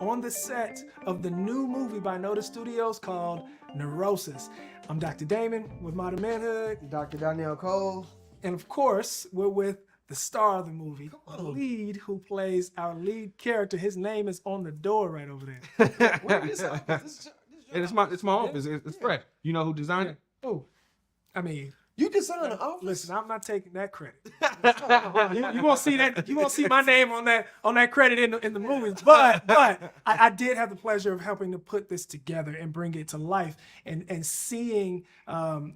on the set of the new movie by Notis Studios called Neurosis. I'm Dr. Damon with Modern Manhood. Dr. Danielle Cole. And of course, we're with the star of the movie, the lead who plays our lead character. His name is on the door right over there. Where is this? And it's my office. It's fresh. You know who designed it? Oh, I mean, You designed the office? listen, I'm not taking that credit. you won't see that. You won't see my name on that credit in the movies. But I did have the pleasure of helping to put this together and bring it to life, and seeing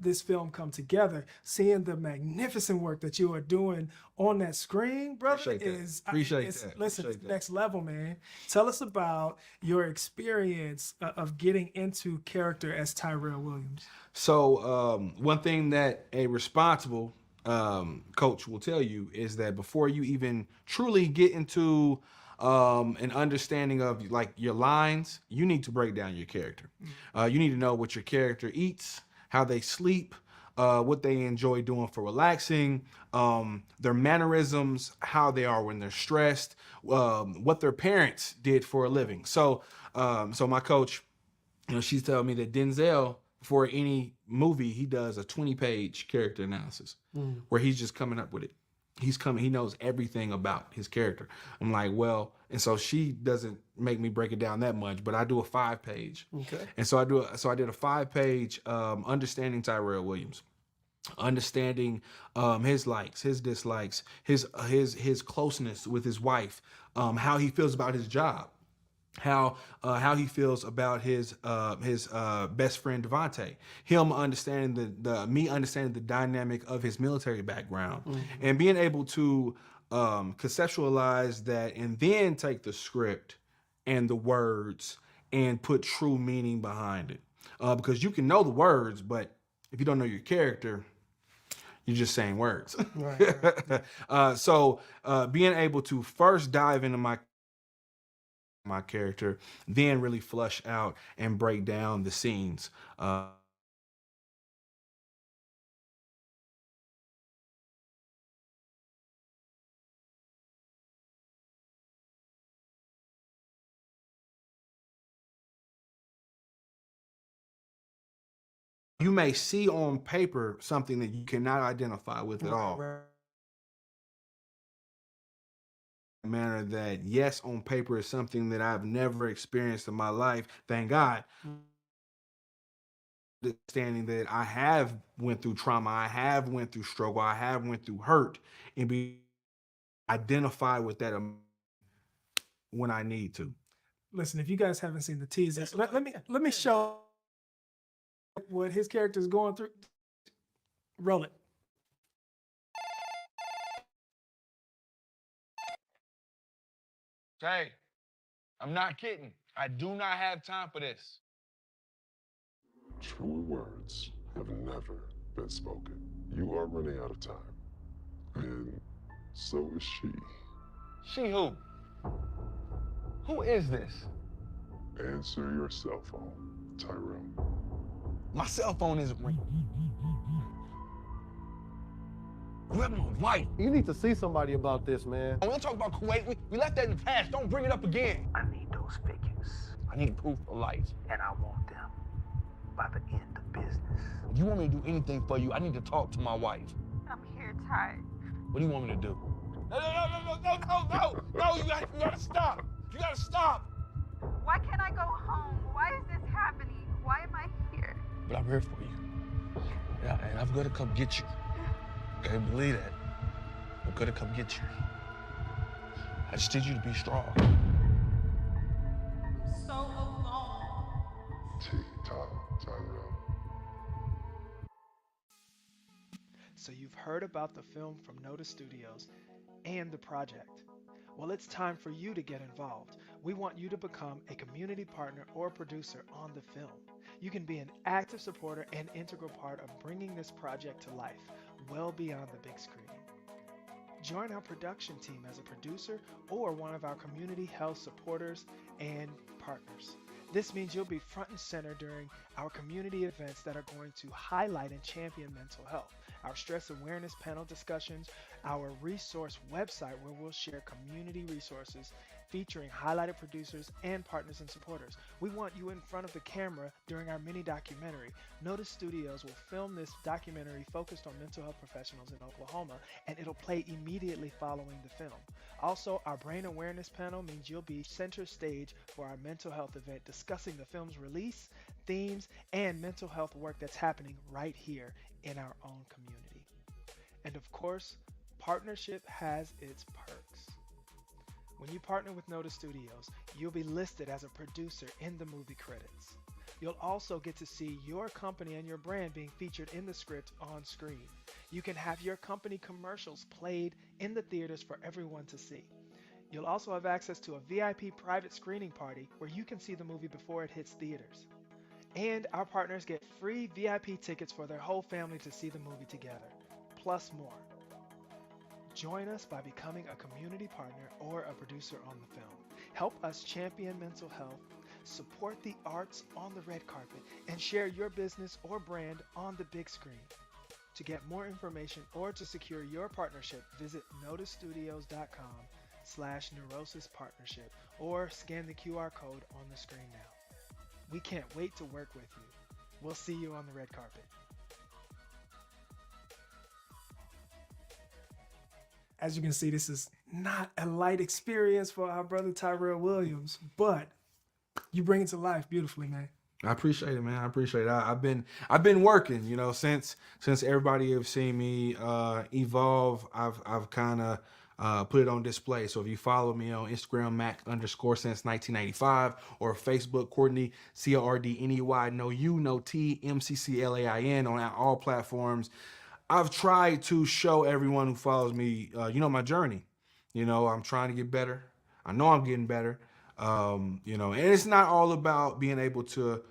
this film come together, seeing the magnificent work that you are doing on that screen, brother, Appreciate that. Listen, Appreciate it's that. next level, man. Tell us about your experience of getting into character as Tyrell Williams. So one thing that a responsible coach will tell you is that before you even truly get into an understanding of like your lines, you need to break down your character. You need to know what your character eats, how they sleep, what they enjoy doing for relaxing, their mannerisms, how they are when they're stressed, what their parents did for a living. So my coach, she's telling me that Denzel, for any movie, he does a 20-page character analysis where he's just coming up with it. He knows everything about his character. I'm like, well, and so she doesn't make me break it down that much, but I do a 5-page. Okay. And so I did a 5-page understanding Tyrell Williams, understanding his likes, his dislikes, his closeness with his wife, how he feels about his job, how he feels about his best friend Devontae, him understanding me understanding the dynamic of his military background, and being able to conceptualize that, and then take the script and the words and put true meaning behind it, because you can know the words, but if you don't know your character, you're just saying words. Right. So being able to first dive into my character, then really flush out and break down the scenes. You may see on paper something that you cannot identify with at all. Manner that, yes, on paper is something that I've never experienced in my life. Thank God. Understanding that I have went through trauma, I have went through struggle, I have went through hurt, and be identified with that when I need to. Listen, if you guys haven't seen the teasers, let me show what his character is going through. Roll it. Hey, I'm not kidding. I do not have time for this. Truer words have never been spoken. You are running out of time. And so is she. She who? Who is this? Answer your cell phone, Tyrell. My cell phone isn't ringing. You have my wife. You need to see somebody about this, man. We don't talk about Kuwait. We left that in the past. Don't bring it up again. I need those figures, I need proof of life. and I want them by the end of business. If you want me to do anything for you, I need to talk to my wife. I'm here, Ty. What do you want me to do? No, you gotta stop. You gotta stop. Why can't I go home? Why is this happening? Why am I here? But I'm here for you. Yeah, and I'm gonna come get you. Okay, believe that. I'm gonna come get you. I just need you to be strong. So alone. Tick-tock, Tyrell. So you've heard about the film from Notis Studios and the project. Well, it's time for you to get involved. We want you to become a community partner or producer on the film. You can be an active supporter and integral part of bringing this project to life, well beyond the big screen. Join our production team as a producer or one of our community health supporters and partners. This means you'll be front and center during our community events that are going to highlight and champion mental health, our stress awareness panel discussions, our resource website where we'll share community resources, featuring highlighted producers and partners and supporters. We want you in front of the camera during our mini documentary. Notis Studios will film this documentary focused on mental health professionals in Oklahoma, and it'll play immediately following the film. Also, our brain awareness panel means you'll be center stage for our mental health event discussing the film's release, themes, and mental health work that's happening right here in our own community. And of course, partnership has its perks. When you partner with Notis Studios, you'll be listed as a producer in the movie credits. You'll also get to see your company and your brand being featured in the script on screen. You can have your company commercials played in the theaters for everyone to see. You'll also have access to a VIP private screening party where you can see the movie before it hits theaters. And our partners get free VIP tickets for their whole family to see the movie together, plus more. Join us by becoming a community partner or a producer on the film. Help us champion mental health, support the arts on the red carpet, and share your business or brand on the big screen. To get more information or to secure your partnership, visit notisstudios.com/Neurosis Partnership or scan the QR code on the screen now. We can't wait to work with you. We'll see you on the red carpet. As you can see, this is not a light experience for our brother Tyrell Williams, but you bring it to life beautifully, man. I appreciate it, man. I appreciate it. I've been working, since everybody have seen me evolve. I've kind of put it on display. So if you follow me on Instagram, Mac_since 1995, or Facebook, Cordney, Cordney, no U, no T, MCCLAIN on all platforms. I've tried to show everyone who follows me, my journey. I'm trying to get better. I know I'm getting better. And it's not all about being able to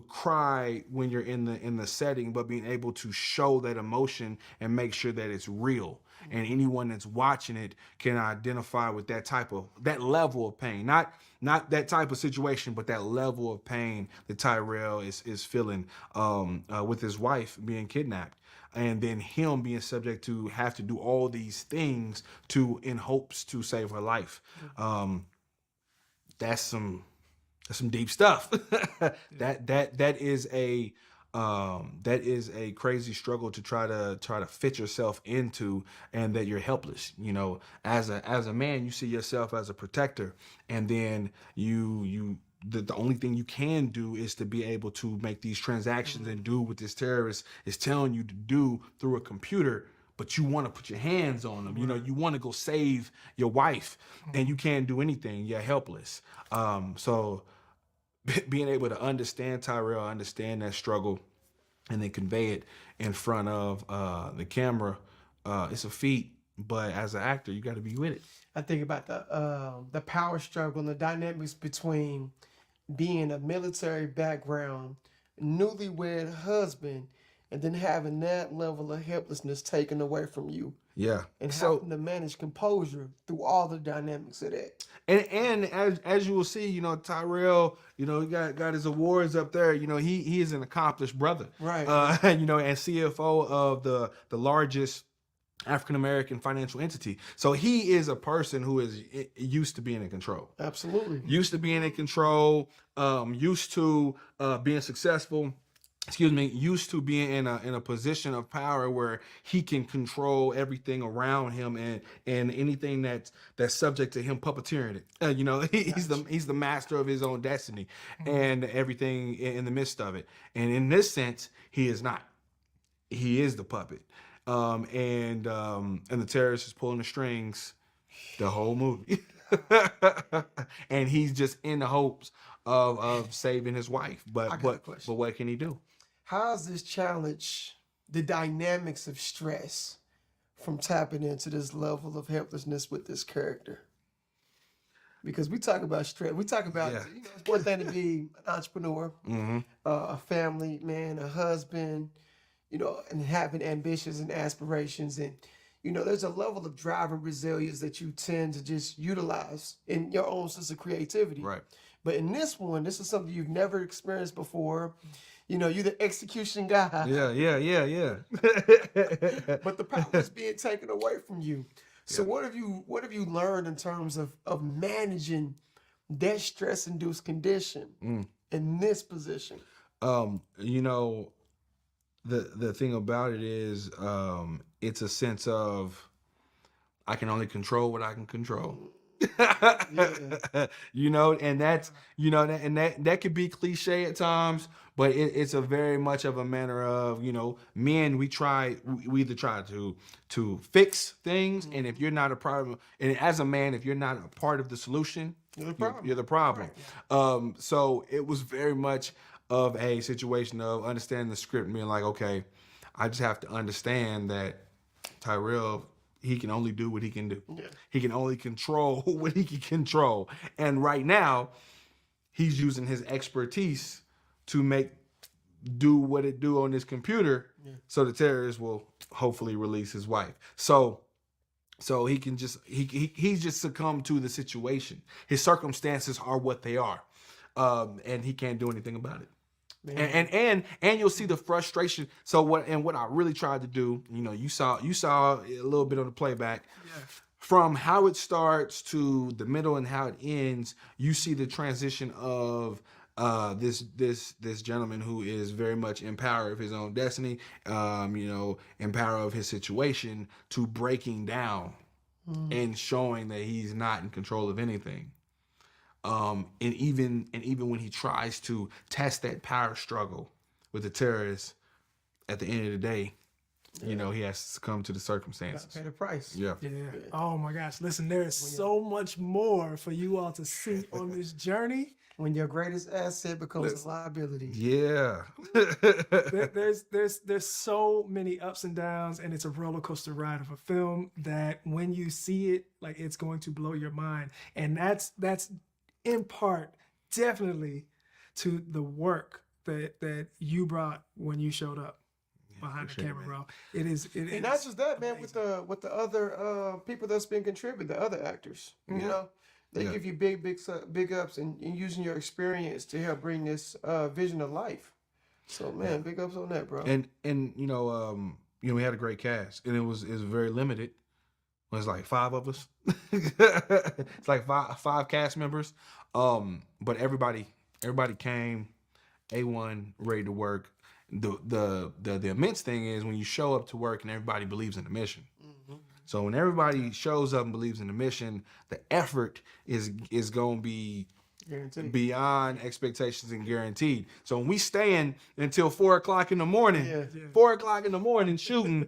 cry when you're in the setting, but being able to show that emotion and make sure that it's real. And anyone that's watching it can identify with that level of pain. Not that type of situation, but that level of pain that Tyrell is feeling with his wife being kidnapped. And then him being subject to have to do all these things in hopes to save her life. That's some deep stuff. That is a crazy struggle to try to fit yourself into, and that you're helpless. As a man, you see yourself as a protector, and then the only thing you can do is to be able to make these transactions and do what this terrorist is telling you to do through a computer, but you want to put your hands on them. You want to go save your wife, and you can't do anything. You're helpless. So being able to understand Tyrell, understand that struggle, and then convey it in front of the camera, it's a feat. But as an actor, you got to be with it. I think about the power struggle and the dynamics between being a military background, newlywed husband, and then having that level of helplessness taken away from you. Yeah. And having to manage composure through all the dynamics of that. And as you will see, Tyrell, he got his awards up there. He is an accomplished brother. Right. And CFO of the largest African-American financial entity. So he is a person who is used to being in control. Absolutely. Used to being in control, used to being successful. Used to being in a position of power where he can control everything around him and anything that's subject to him puppeteering it. He's the master of his own destiny and everything in the midst of it. And in this sense, he is not. He is the puppet. And the terrorist is pulling the strings the whole movie. And he's just in the hopes of saving his wife. But what can he do? How does this challenge the dynamics of stress from tapping into this level of helplessness with this character? Because we talk about stress. We talk about, it's one thing to be an entrepreneur, a family man, a husband, and having ambitions and aspirations. And, there's a level of drive and resilience that you tend to just utilize in your own sense of creativity. Right. But in this one, this is something you've never experienced before. You're the execution guy. Yeah. But the power is being taken away from you. So what have you learned in terms of managing that stress-induced condition in this position? You know, the thing about it is, it's a sense of I can only control what I can control. You know, and that's, you know, and that could be cliche at times, but it's a very much of a manner of, you know, men, we either try to fix things, and if you're not a part of, and as a man, if you're not a part of the solution, you're the problem. So it was very much of a situation of understanding the script and being like, okay, I just have to understand that Tyrell, he can only do what he can do. Yeah. He can only control what he can control. And right now, he's using his expertise to do what it do on this computer, so the terrorist will hopefully release his wife. So he can just he's just succumbed to the situation. His circumstances are what they are, and he can't do anything about it. And you'll see the frustration. So what I really tried to do, you know, you saw a little bit on the playback. Yeah. From how it starts to the middle and how it ends, you see the transition of this gentleman who is very much in power of his own destiny, you know, in power of his situation, to breaking down and showing that he's not in control of anything. And even when he tries to test that power struggle with the terrorists, at the end of the day, you know, he has to succumb to the circumstances. Pay the price. Yeah. Oh my gosh! Listen, there is so much more for you all to see on this journey. When your greatest asset becomes a liability. Yeah. There's so many ups and downs, and it's a roller coaster ride of a film that when you see it, like, it's going to blow your mind, and that's in part definitely to the work that you brought when you showed up behind the camera, bro. It is and not just that, man, with the other people that's been contributing, the other actors, you know, they give you big ups and using your experience to help bring this vision to life. So man, big ups on that, bro. And you know, we had a great cast, and it was very limited. It was like 5 of us. It's like five cast members. But everybody came A1, ready to work. The immense thing is when you show up to work and everybody believes in the mission. So when everybody shows up and believes in the mission, the effort is going to be guaranteed, beyond expectations and guaranteed. So when we staying until 4 o'clock in the morning, 4 o'clock in the morning shooting,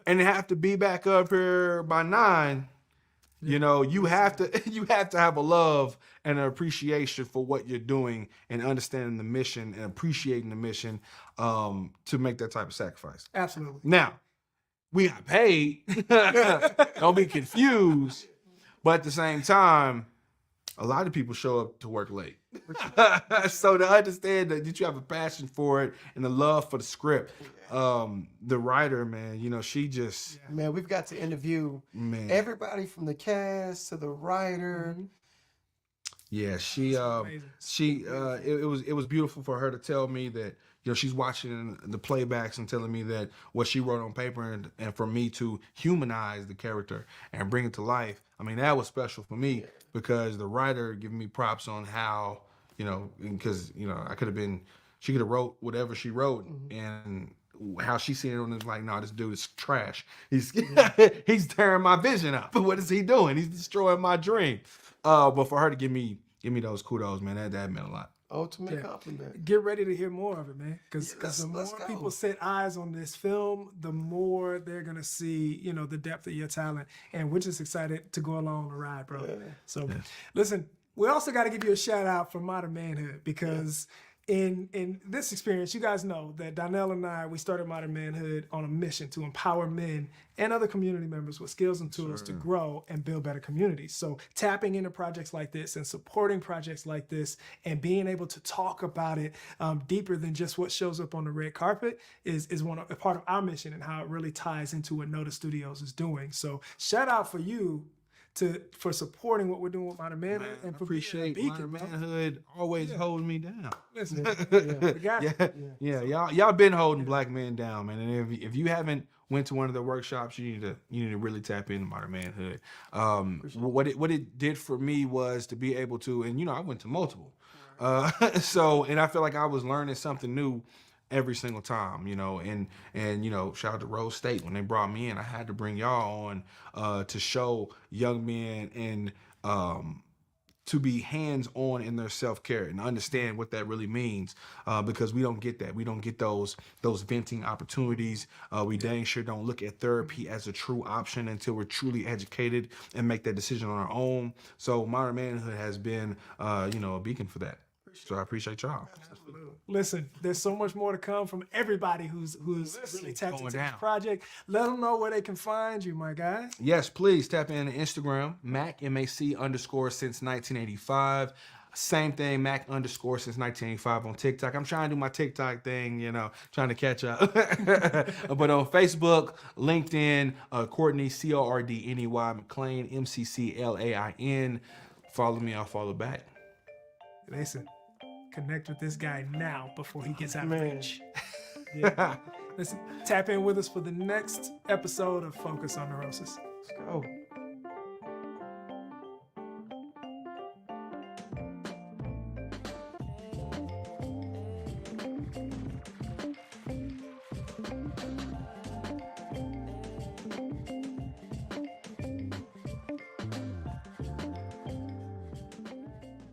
and have to be back up here by 9, you know, you have to have a love and an appreciation for what you're doing and understanding the mission and appreciating the mission to make that type of sacrifice. Absolutely. Now, we got paid. Don't be confused. But at the same time, a lot of people show up to work late. So to understand that you have a passion for it and the love for the script, the writer, man, you know, she just... Man, we've got to interview everybody from the cast to the writer. Yeah, it was beautiful for her to tell me that, you know, she's watching the playbacks and telling me that what she wrote on paper and for me to humanize the character and bring it to life. I mean, that was special for me because the writer giving me props on how, you know, because, you know, she could have wrote whatever she wrote and how she seen it and was like, no, this dude is trash. He's tearing my vision up. What is he doing? He's destroying my dream. But for her to give me those kudos, man, that meant a lot. Ultimate compliment. Get ready to hear more of it, man. Because the more people set eyes on this film, the more they're gonna see, you know, the depth of your talent. And we're just excited to go along the ride, bro. So listen, we also got to give you a shout out for Modern Manhood because in this experience, you guys know that Donnell and I, we started Modern Manhood on a mission to empower men and other community members with skills and tools to grow and build better communities. So tapping into projects like this and supporting projects like this and being able to talk about it deeper than just what shows up on the red carpet is a part of our mission and how it really ties into what Notis Studios is doing. So shout out for you for supporting what we're doing with Modern Manhood and I for appreciate being a beacon, Modern bro. Manhood always holding me down. Listen, we got you. Yeah, y'all been holding black men down, man. And if you haven't went to one of the workshops, you need to really tap into Modern Manhood. What it did for me was to be able to, and I went to multiple, so and I feel like I was learning something new every single time, and shout out to Rose State when they brought me in. I had to bring y'all on to show young men and to be hands-on in their self-care and understand what that really means, because we don't get that. We don't get those venting opportunities. We dang sure don't look at therapy as a true option until we're truly educated and make that decision on our own. So Modern Manhood has been, a beacon for that. So I appreciate y'all. Listen, there's so much more to come from everybody who's really tapped into this project. Let them know where they can find you, my guy. Yes, please tap in to Instagram, Mac, MAC _, since 1985. Same thing, Mac _ since 1985 on TikTok. I'm trying to do my TikTok thing, trying to catch up. But on Facebook, LinkedIn, Cordney, Cordney, McClain, MCCLAIN. Follow me, I'll follow back. Listen, connect with this guy now before he gets out of reach. Yeah. Listen, tap in with us for the next episode of Focus on Neurosis. Let's go.